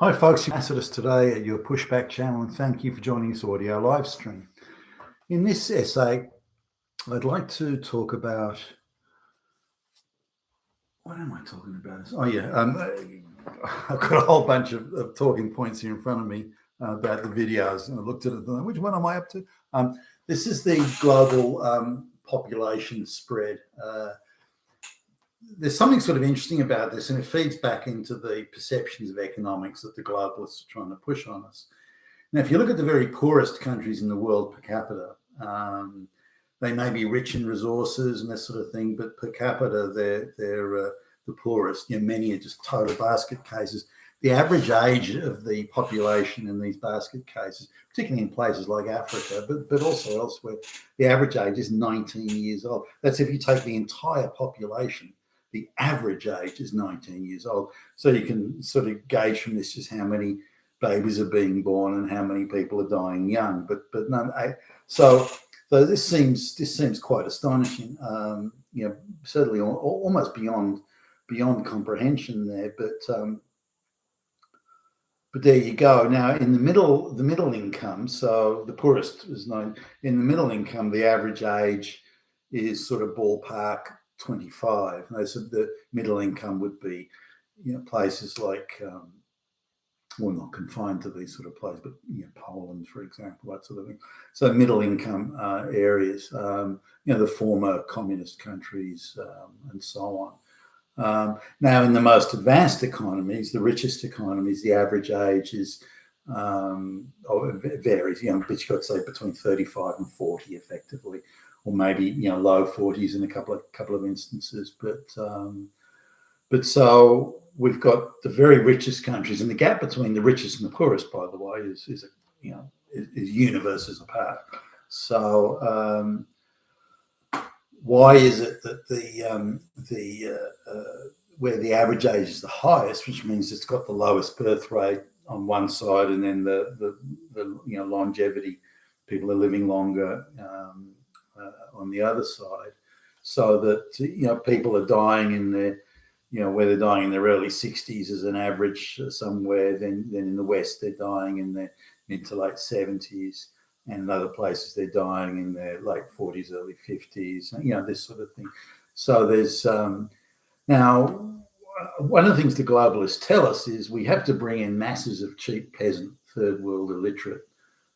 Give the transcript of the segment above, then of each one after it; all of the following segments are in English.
Hi folks, you answered us today at your pushback channel and thank you for joining this audio live stream. In this essay, I'd like to talk about, what am I talking about? I've got a whole bunch of talking points here in front of me about the videos, and I looked at it and thought, which one am I up to? This is the global population spread. There's something sort of interesting about this, and it feeds back into the perceptions of economics that the globalists are trying to push on us. Now, if you look at the very poorest countries in the world per capita, they may be rich in resources and that sort of thing, but per capita, they're the poorest. Many are just total basket cases. The average age of the population in these basket cases, particularly in places like Africa, but also elsewhere, the average age is 19 years old. That's if you take the entire population. The average age is 19 years old. So you can sort of gauge from this just how many babies are being born and how many people are dying young. But none. So this seems quite astonishing. Certainly almost beyond comprehension there. But there you go. Now, in the middle income, so the poorest is known. In the middle income, the average age is sort of ballpark 25. So the middle income would be, places like, well, not confined to these sort of places, but Poland, for example, that sort of thing. So middle income areas, the former communist countries, and so on. Now, in the most advanced economies, the richest economies, the average age is it varies, but you've got to say between 35 and 40 effectively, or maybe low 40s in a couple of instances. But so we've got the very richest countries, and the gap between the richest and the poorest, by the way, is universes apart. So why is it that where the average age is the highest, which means it's got the lowest birth rate on one side, and then the longevity, people are living longer on the other side, so that people are dying in their where they're dying in their early 60s as an average somewhere, then in the West they're dying in their mid to late 70s, and in other places they're dying in their late 40s, early 50s, this sort of thing. So there's now, one of the things the globalists tell us is we have to bring in masses of cheap peasant, third world illiterate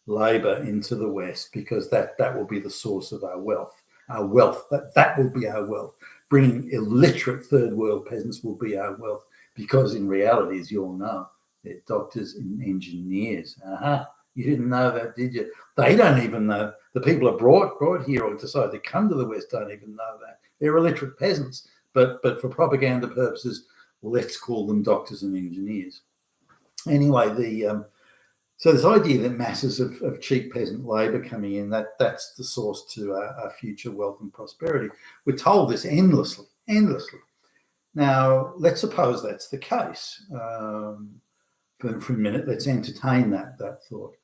labor into the West, because that will be the source of our wealth. Our wealth, that will be our wealth. Bringing illiterate third world peasants will be our wealth, because in reality, as you all know, they're doctors and engineers. You didn't know that, did you? They don't even know. The people are brought here or decide to come to the West don't even know that. They're illiterate peasants, but for propaganda purposes, let's call them doctors and engineers. Anyway, so this idea that masses of cheap peasant labour coming in, that's the source to our future wealth and prosperity. We're told this endlessly. Now, let's suppose that's the case. For a minute, let's entertain that thought.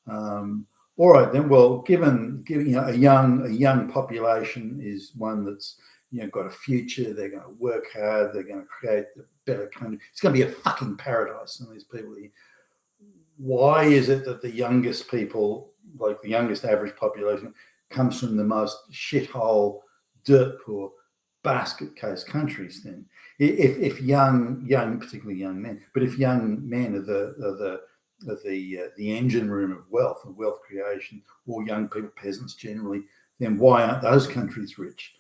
All right, then. Well, given a young population is one that's got a future. They're going to work hard. They're going to create a better country. It's going to be a fucking paradise. And these people here. Why is it that the youngest people, like the youngest average population, comes from the most shithole, dirt poor, basket case countries? Then, if young, particularly young men, but if young men are the engine room of wealth and wealth creation, or young people, peasants generally, then why aren't those countries rich?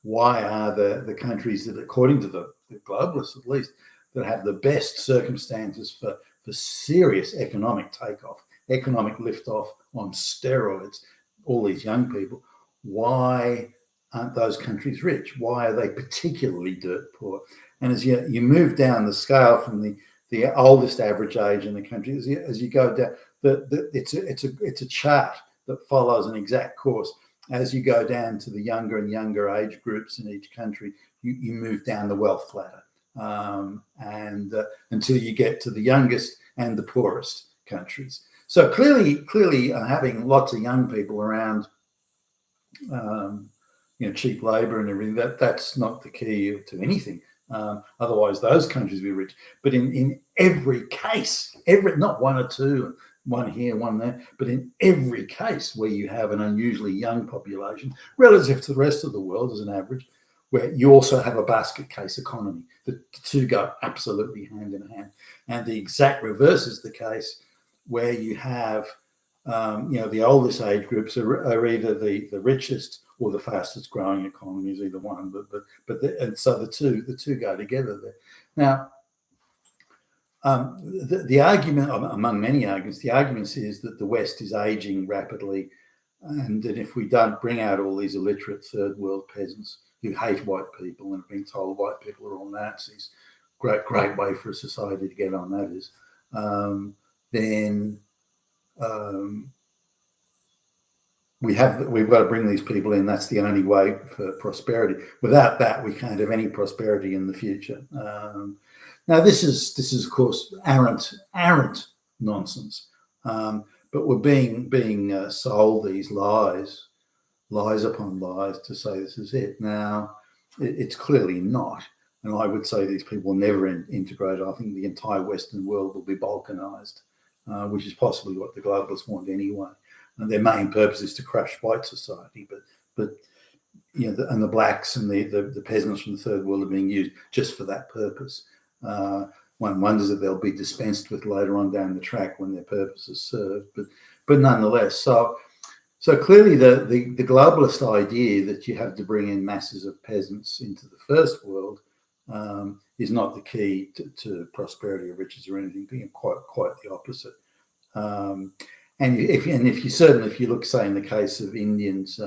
Why are the countries that, according to the globalists at least, that have the best circumstances for serious economic takeoff, economic liftoff on steroids, all these young people, why aren't those countries rich? Why are they particularly dirt poor? And as you move down the scale from the oldest average age in the country, as you go down, it's a chart that follows an exact course. As you go down to the younger and younger age groups in each country, you move down the wealth ladder. And until you get to the youngest and the poorest countries. So clearly, having lots of young people around, cheap labour and everything, that's not the key to anything. Otherwise, those countries will be rich. But in every case, not one or two, one here, one there, but in every case where you have an unusually young population relative to the rest of the world as an average, where you also have a basket case economy. The two go absolutely hand in hand. And the exact reverse is the case where you have, the oldest age groups are either the richest or the fastest growing economies, either one. And so the two go together there. Now, the argument, among many arguments, the argument is that the West is aging rapidly, and that if we don't bring out all these illiterate third world peasants who hate white people and have been told white people are all Nazis, great way for a society to get on, that is, then we've got to bring these people in. That's the only way for prosperity. Without that, we can't have any prosperity in the future. Now, this is of course arrant nonsense, but we're being sold these lies upon lies to say this is it. Now, it's clearly not, and I would say these people will never integrate. I think the entire Western world will be balkanized, which is possibly what the globalists want anyway. And their main purpose is to crush white society, but and the blacks and the peasants from the third world are being used just for that purpose. One wonders if they'll be dispensed with later on down the track when their purpose is served, but nonetheless. So clearly the globalist idea that you have to bring in masses of peasants into the first world is not the key to prosperity or riches or anything. Being quite the opposite. And if you look, say, in the case of Indians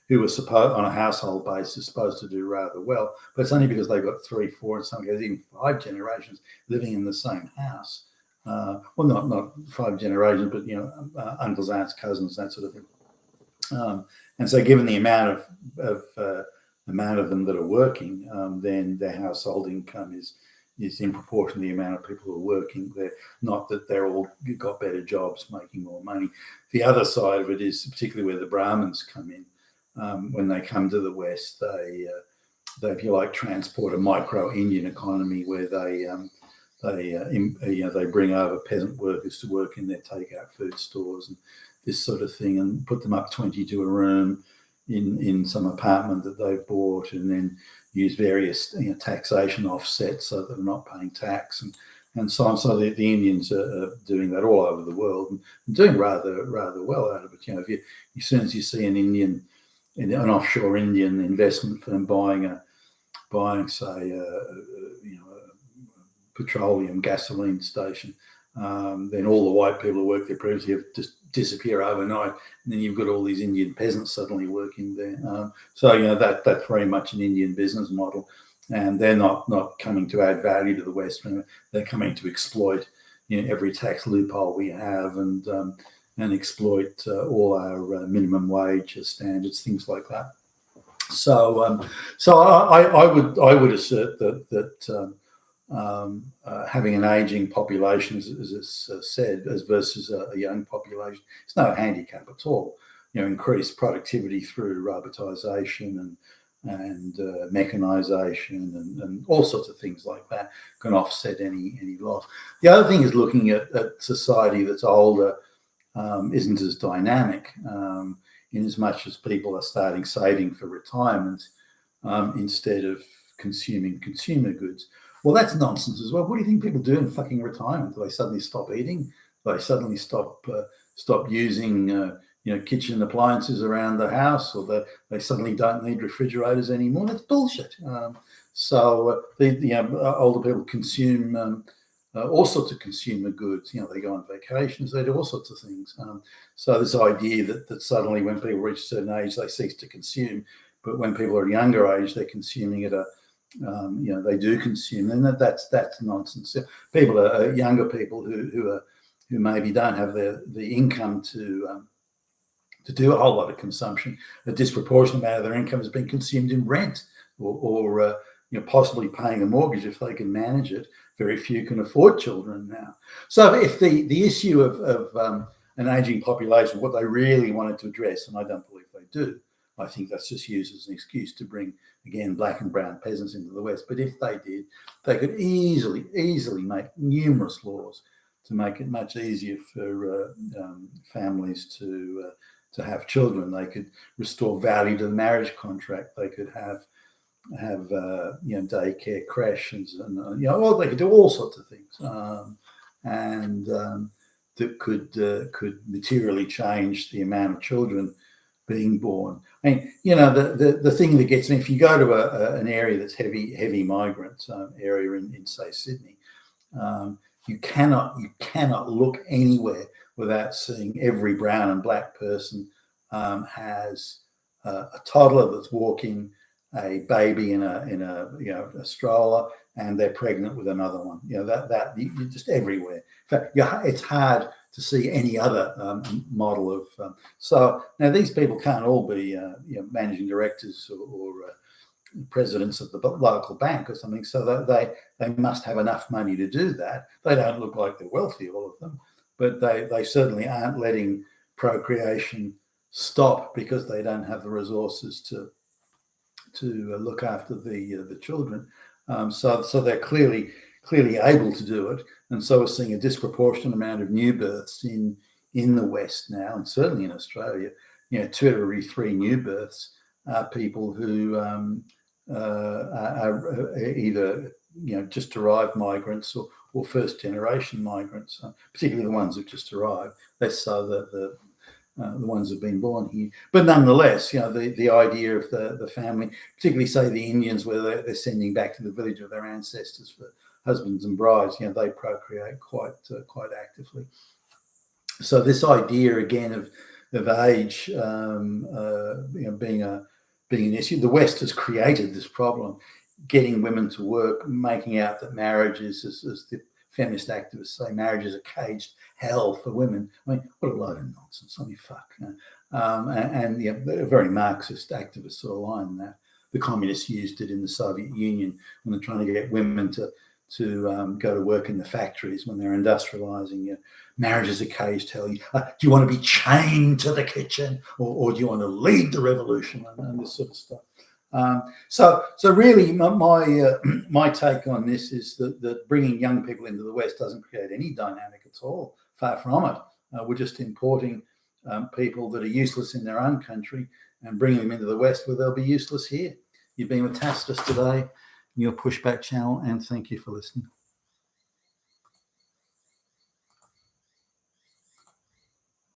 who were supposed, on a household basis, supposed to do rather well, but it's only because they've got 3, 4, in some cases even 5 generations living in the same house. Well, not 5 generations, but uncles, aunts, cousins, that sort of thing. And so, given the amount of them that are working, then their household income is in proportion to the amount of people who are working there. Not that they're all got better jobs, making more money. The other side of it is, particularly where the Brahmins come in, when they come to the West, they if you like, transport a micro Indian economy where they bring over peasant workers to work in their takeout food stores and this sort of thing, and put them up 20 to a room in some apartment that they've bought, and then use various taxation offsets so that they're not paying tax and so on. So the Indians are doing that all over the world and doing rather well out of it. As soon as you see an offshore Indian investment firm buying say a petroleum gasoline station, then all the white people who worked there previously have just disappear overnight, and then you've got all these Indian peasants suddenly working there. So that's very much an Indian business model, and they're not coming to add value to the West. They're coming to exploit every tax loophole we have and exploit all our minimum wage standards, things like that. So I would assert that having an aging population, as it's said, as versus a young population, it's no handicap at all. Increased productivity through robotisation and mechanisation and all sorts of things like that can offset any loss. The other thing is looking at society that's older isn't as dynamic, in as much as people are starting saving for retirement instead of consuming consumer goods. Well, that's nonsense as well. What do you think people do in fucking retirement? Do they suddenly stop eating? Do they suddenly stop using kitchen appliances around the house, or they suddenly don't need refrigerators anymore? That's bullshit. The older people consume all sorts of consumer goods. They go on vacations, they do all sorts of things. So this idea that suddenly when people reach a certain age they cease to consume, but when people are at a younger age they're consuming at a they do consume, and that's nonsense. People are younger people who maybe don't have the income to do a whole lot of consumption. A disproportionate amount of their income has been consumed in rent or possibly paying a mortgage if they can manage it. Very few can afford children now. So if the issue of an aging population, what they really wanted to address, and I don't believe they do, I think that's just used as an excuse to bring, again, black and brown peasants into the West. But if they did, they could easily make numerous laws to make it much easier for families to have children. They could restore value to the marriage contract. They could have daycare, creches, and well, they could do all sorts of things, and that could materially change the amount of children being born. I mean, the thing that gets me, if you go to an area that's heavy migrant area in say Sydney, you cannot look anywhere without seeing every brown and black person has a toddler that's walking, a baby in a stroller, and they're pregnant with another one. That you're just everywhere. In fact, it's hard to see any other model of. So now these people can't all be managing directors or presidents of the local bank or something. So that they must have enough money to do that. They don't look like they're wealthy, all of them, but they certainly aren't letting procreation stop because they don't have the resources to look after the children. So they're clearly able to do it, and so we're seeing a disproportionate amount of new births in the West now, and certainly in Australia. 2 out of every 3 new births are people who are either just arrived migrants or first generation migrants, particularly the ones who've just arrived. Less so the ones who've been born here. But nonetheless, the idea of the family, particularly say the Indians, where they're sending back to the village of their ancestors for husbands and brides, they procreate quite actively. So this idea again of age being an issue, the West has created this problem, getting women to work, making out that marriage is, as the feminist activists say, marriage is a caged hell for women. I mean, what a load of nonsense. I mean, fuck. Very Marxist activists are aligned that. The communists used it in the Soviet Union when they're trying to get women to go to work in the factories when they're industrializing. Marriage is a caged hell. Do you want to be chained to the kitchen, or do you want to lead the revolution, and this sort of stuff? So really, my take on this is that bringing young people into the West doesn't create any dynamic at all. Far from it. We're just importing people that are useless in their own country and bringing them into the West where they'll be useless here. You've been with Tacitus today, your Pushback channel, and thank you for listening.